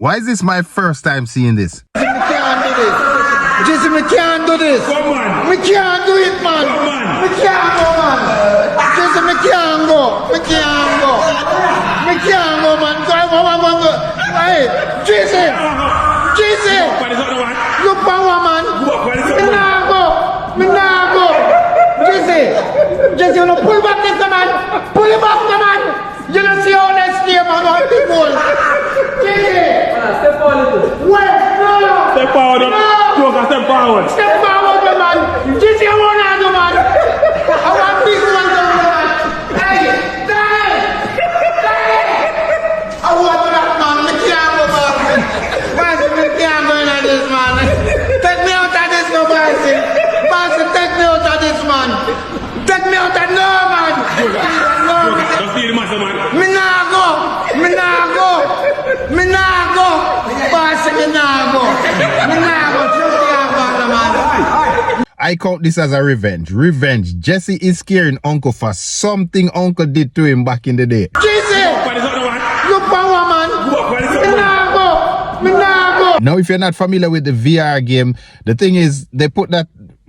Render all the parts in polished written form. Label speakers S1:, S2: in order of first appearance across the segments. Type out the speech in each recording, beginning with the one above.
S1: Why is this my first time seeing this?
S2: Me can't do this. Jesse, me can't do this.
S3: Come on.
S2: Me can't do it, man.
S3: Come on.
S2: Me can't go, man. Jesse, me can't go. Me can't go. Me can't go, man. Go. Hey, Jesse. Jesse.
S3: What is the other one?
S2: You power, man.
S3: What is the
S2: Me
S3: other one?
S2: nah go. Me nah go. Jesse, you know, pull back this, man. Pull it back, man. You don't see how next year, man. What people. Jesse.
S4: Step forward.
S2: Wait, no.
S3: Step forward. Joker, step forward.
S2: Step forward, man. Jesse, I want to do, man. I want this one to do, man. Hey, die. I want that, man. Me can't go, man. Bossy, me can't go into this, man. Take me out of this, no, Bossy. Bossy, take me out of this, man. Take me out of no, man. No,
S3: Just be the master, man.
S2: me nah go. Me nah go. Me nah go. Bossy, me nah go. Me nah go. Trust me, I want the man.
S1: I count this as a revenge. Revenge. Jesse is scaring Uncle for something Uncle did to him back in the day.
S2: Jesse,
S3: What is the other one?
S2: you power, man.
S3: What is the
S2: Me
S3: other one?
S2: nah go. Me nah go.
S1: Now, if you're not familiar with the VR game, the thing is they put that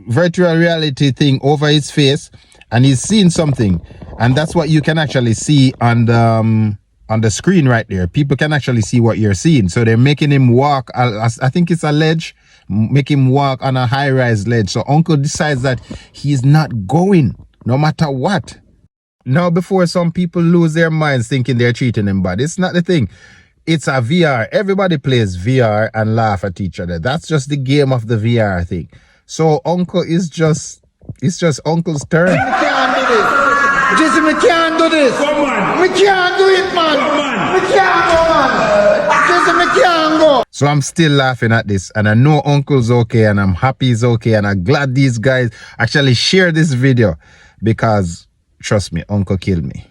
S1: virtual reality thing over his face and he's seeing something. And that's what you can actually see on the screen right there. People can actually see what you're seeing. So they're making him walk, I think it's a ledge, make him walk on a high-rise ledge. So Uncle decides that he's not going, no matter what. Now, before some people lose their minds thinking they're treating him bad, it's not the thing. It's a VR. Everybody plays VR and laugh at each other. That's just the game of the VR thing. So Uncle is just, it's just Uncle's turn.
S2: Me can't do this. Jesse, me can't do this.
S3: Come on.
S2: Me can't do it, man.
S3: Come on.
S2: Me can't go, man. Jesse, me can't go.
S1: So I'm still laughing at this and I know Uncle's okay and I'm happy he's okay and I'm glad these guys actually share this video because trust me, Uncle killed me.